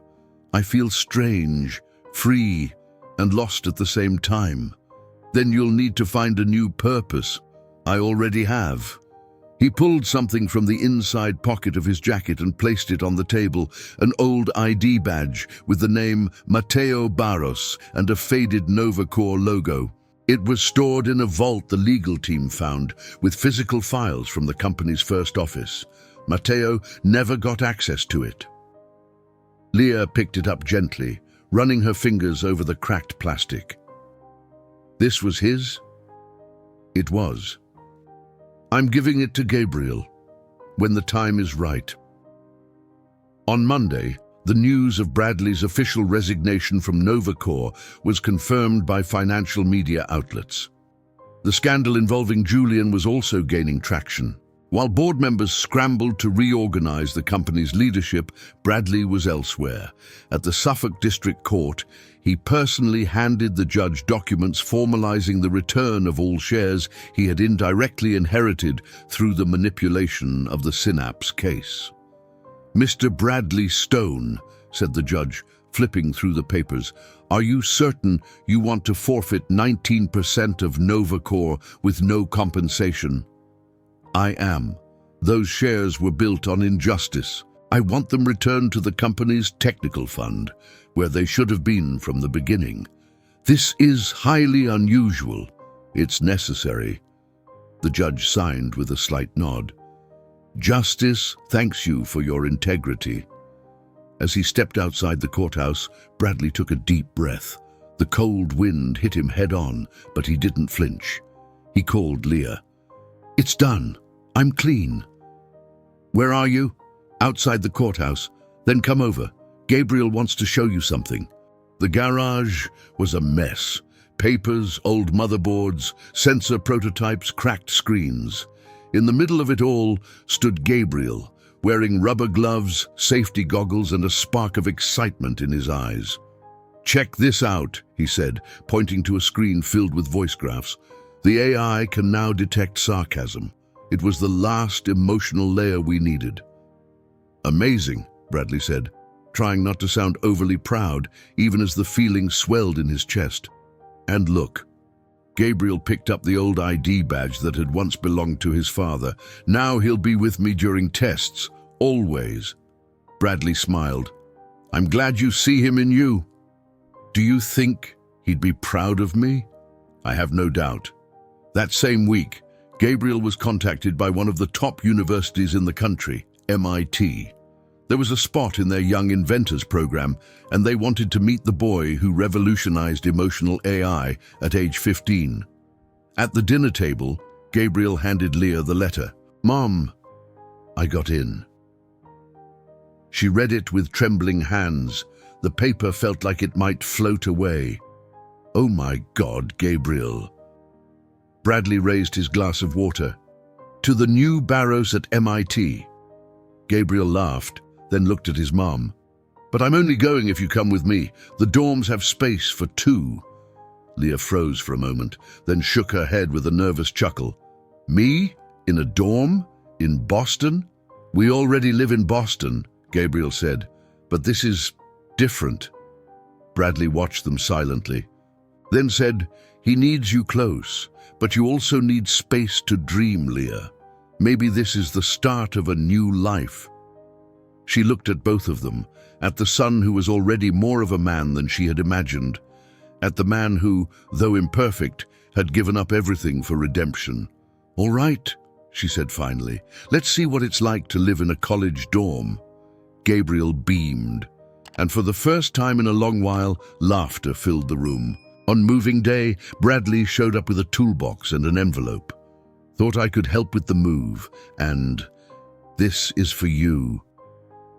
I feel strange, free, and lost at the same time. Then you'll need to find a new purpose. I already have. He pulled something from the inside pocket of his jacket and placed it on the table, an old ID badge with the name Mateo Barros and a faded Novacor logo. It was stored in a vault the legal team found, with physical files from the company's first office. Mateo never got access to it. Leah picked it up gently, running her fingers over the cracked plastic. This was his? It was. I'm giving it to Gabriel, when the time is right. On Monday, the news of Bradley's official resignation from Novacor was confirmed by financial media outlets. The scandal involving Julian was also gaining traction. While board members scrambled to reorganize the company's leadership, Bradley was elsewhere. At the Suffolk District Court, he personally handed the judge documents formalizing the return of all shares he had indirectly inherited through the manipulation of the Synapse case. Mr. Bradley Stone, said the judge, flipping through the papers, are you certain you want to forfeit 19% of Novacor with no compensation? I am. Those shares were built on injustice. I want them returned to the company's technical fund, where they should have been from the beginning. This is highly unusual. It's necessary. The judge signed with a slight nod. Justice thanks you for your integrity. As he stepped outside the courthouse, Bradley took a deep breath. The cold wind hit him head-on, but he didn't flinch. He called Leah. It's done. I'm clean. Where are you? Outside the courthouse. Then come over. Gabriel wants to show you something. The garage was a mess. Papers, old motherboards, sensor prototypes, cracked screens. In the middle of it all stood Gabriel, wearing rubber gloves, safety goggles, and a spark of excitement in his eyes. Check this out, he said, pointing to a screen filled with voice graphs. The AI can now detect sarcasm. It was the last emotional layer we needed. Amazing, Bradley said, trying not to sound overly proud, even as the feeling swelled in his chest. And look, Gabriel picked up the old ID badge that had once belonged to his father. Now he'll be with me during tests, always. Bradley smiled. I'm glad you see him in you. Do you think he'd be proud of me? I have no doubt. That same week, Gabriel was contacted by one of the top universities in the country, MIT. There was a spot in their Young Inventors program, and they wanted to meet the boy who revolutionized emotional AI at age 15. At the dinner table, Gabriel handed Leah the letter. Mom, I got in. She read it with trembling hands. The paper felt like it might float away. Oh my God, Gabriel. Bradley raised his glass of water. To the new Barrows at MIT. Gabriel laughed, then looked at his mom. But I'm only going if you come with me. The dorms have space for 2. Leah froze for a moment, then shook her head with a nervous chuckle. Me? In a dorm? In Boston? We already live in Boston, Gabriel said, but this is different. Bradley watched them silently, then said, he needs you close, but you also need space to dream, Leah. Maybe this is the start of a new life. She looked at both of them, at the son who was already more of a man than she had imagined, at the man who, though imperfect, had given up everything for redemption. All right, she said finally, let's see what it's like to live in a college dorm. Gabriel beamed, and for the first time in a long while, laughter filled the room. On moving day, Bradley showed up with a toolbox and an envelope. Thought I could help with the move, and this is for you.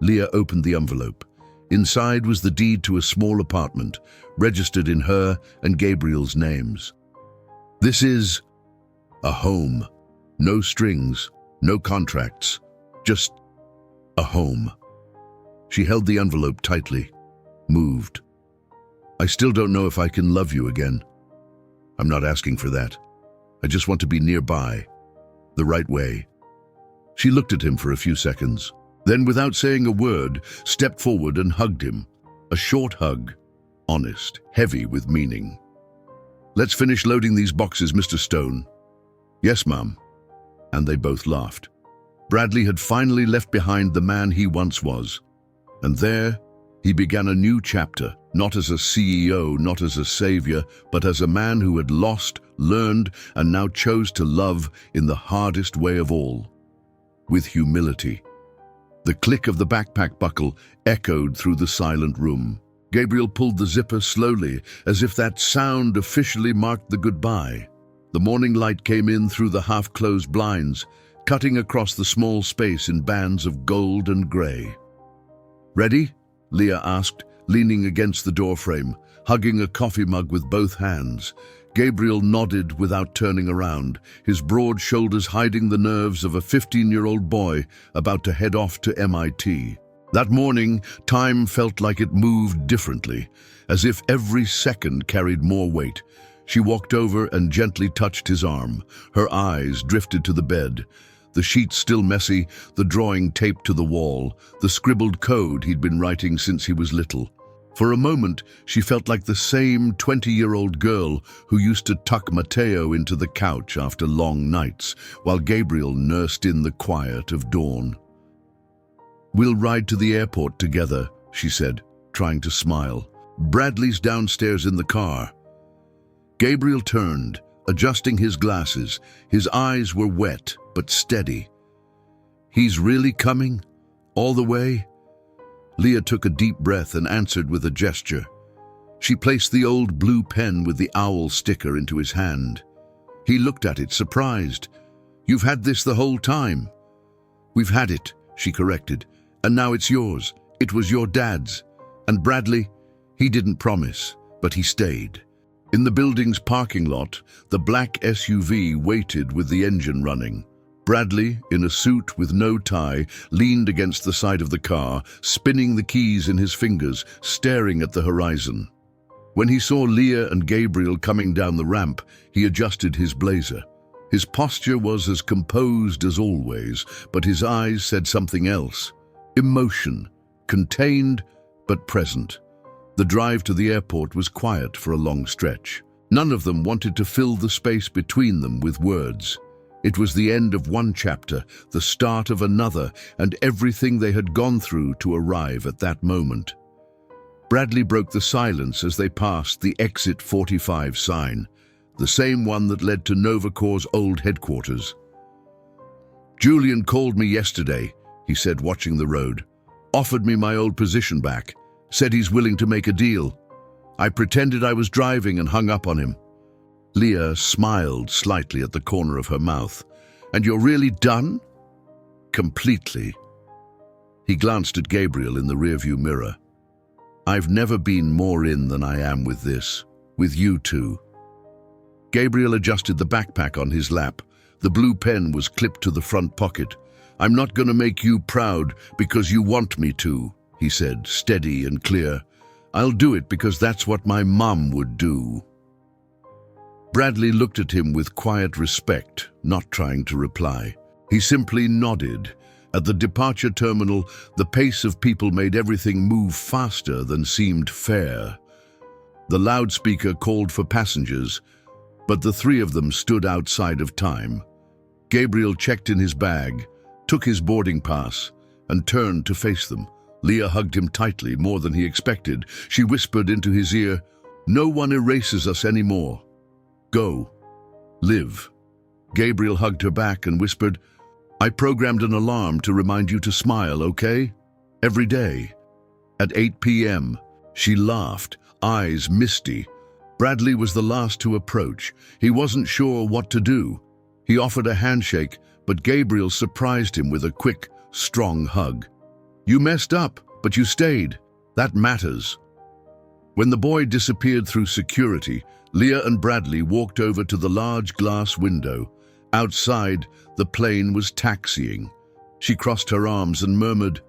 Leah opened the envelope. Inside was the deed to a small apartment, registered in her and Gabriel's names. This is a home. No strings, no contracts, just a home. She held the envelope tightly, moved. I still don't know if I can love you again. I'm not asking for that. I just want to be nearby, the right way. She looked at him for a few seconds, then without saying a word, stepped forward and hugged him. A short hug, honest, heavy with meaning. Let's finish loading these boxes, Mr. Stone. Yes, Mum. And they both laughed. Bradley had finally left behind the man he once was. And there, he began a new chapter, not as a CEO, not as a savior, but as a man who had lost, learned, and now chose to love in the hardest way of all, with humility. The click of the backpack buckle echoed through the silent room. Gabriel pulled the zipper slowly, as if that sound officially marked the goodbye. The morning light came in through the half-closed blinds, cutting across the small space in bands of gold and gray. Ready? Leah asked, leaning against the doorframe, hugging a coffee mug with both hands. Gabriel nodded without turning around, his broad shoulders hiding the nerves of a 15-year-old boy about to head off to MIT. That morning, time felt like it moved differently, as if every second carried more weight. She walked over and gently touched his arm. Her eyes drifted to the bed. The sheets still messy, the drawing taped to the wall, the scribbled code he'd been writing since he was little. For a moment, she felt like the same 20-year-old girl who used to tuck Mateo into the couch after long nights, while Gabriel nursed in the quiet of dawn. We'll ride to the airport together, she said, trying to smile. Bradley's downstairs in the car. Gabriel turned, adjusting his glasses. His eyes were wet, but steady. He's really coming? All the way? Leah took a deep breath and answered with a gesture. She placed the old blue pen with the owl sticker into his hand. He looked at it, surprised. You've had this the whole time. We've had it, she corrected, and now it's yours. It was your dad's. And Bradley, he didn't promise, but he stayed. In the building's parking lot, the black SUV waited with the engine running. Bradley, in a suit with no tie, leaned against the side of the car, spinning the keys in his fingers, staring at the horizon. When he saw Leah and Gabriel coming down the ramp, he adjusted his blazer. His posture was as composed as always, but his eyes said something else. Emotion, contained but present. The drive to the airport was quiet for a long stretch. None of them wanted to fill the space between them with words. It was the end of one chapter, the start of another, and everything they had gone through to arrive at that moment. Bradley broke the silence as they passed the Exit 45 sign, the same one that led to Novacor's old headquarters. "Julian called me yesterday," he said, watching the road. "Offered me my old position back. Said he's willing to make a deal. I pretended I was driving and hung up on him." Leah smiled slightly at the corner of her mouth. "And you're really done?" "Completely." He glanced at Gabriel in the rearview mirror. "I've never been more in than I am with this. With you two." Gabriel adjusted the backpack on his lap. The blue pen was clipped to the front pocket. "I'm not going to make you proud because you want me to," he said, steady and clear. "I'll do it because that's what my mum would do." Bradley looked at him with quiet respect, not trying to reply. He simply nodded. At the departure terminal, the pace of people made everything move faster than seemed fair. The loudspeaker called for passengers, but the three of them stood outside of time. Gabriel checked in his bag, took his boarding pass, and turned to face them. Leah hugged him tightly, more than he expected. She whispered into his ear, "No one erases us anymore. Go. Live." Gabriel hugged her back and whispered, "I programmed an alarm to remind you to smile, okay? Every day." At 8 p.m., she laughed, eyes misty. Bradley was the last to approach. He wasn't sure what to do. He offered a handshake, but Gabriel surprised him with a quick, strong hug. "You messed up, but you stayed. That matters." When the boy disappeared through security, Leah and Bradley walked over to the large glass window. Outside, the plane was taxiing. She crossed her arms and murmured,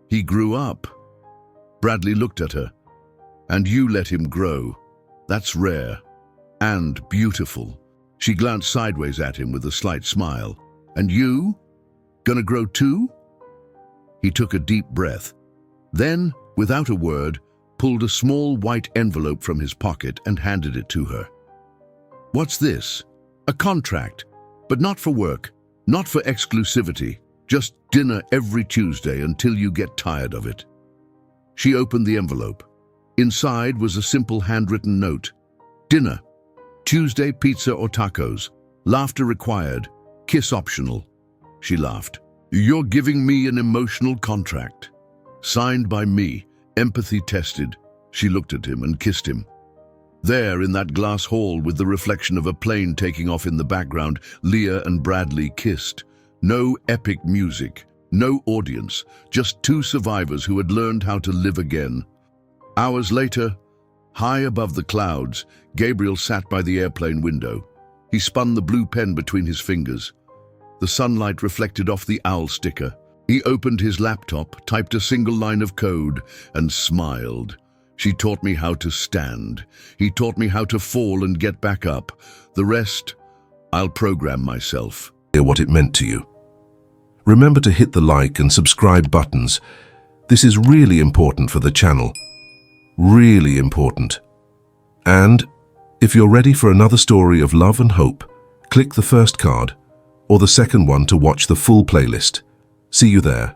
"He grew up." Bradley looked at her. "And you let him grow. That's rare. And beautiful." She glanced sideways at him with a slight smile. "And you? Gonna grow too?" He took a deep breath. Then, without a word, pulled a small white envelope from his pocket and handed it to her. "What's this?" "A contract. But not for work, not for exclusivity. Just dinner every Tuesday until you get tired of it." She opened the envelope. Inside was a simple handwritten note. "Dinner. Tuesday pizza or tacos. Laughter required. Kiss optional." She laughed. "You're giving me an emotional contract. Signed by me, empathy tested." She looked at him and kissed him. There, in that glass hall with the reflection of a plane taking off in the background, Leah and Bradley kissed. No epic music, no audience, just two survivors who had learned how to live again. Hours later, high above the clouds, Gabriel sat by the airplane window. He spun the blue pen between his fingers. The sunlight reflected off the owl sticker. He opened his laptop, typed a single line of code, and smiled. "She taught me how to stand. He taught me how to fall and get back up. The rest, I'll program myself." Hear what it meant to you. Remember to hit the like and subscribe buttons. This is really important for the channel. Really important. And if you're ready for another story of love and hope, click the first card or the second one to watch the full playlist. See you there.